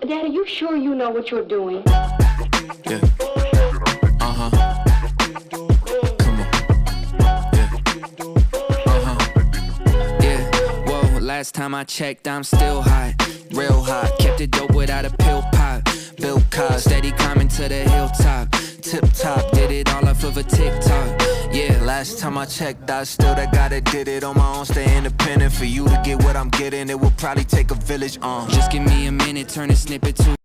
Daddy, you sure you know what you're doing? Yeah. Uh-huh. Come on. Yeah. Uh-huh. Yeah. Whoa, last time I checked, I'm still hot. Real hot. Kept it dope without a pill pop. Bill Cosby, steady climbing to the hilltop. Tip top, did it all off of a TikTok. Yeah, last time I checked, I still that guy that did it on my own. Stay independent. For you to get what I'm getting, it will probably take a village. Just give me a minute, turn a snippet to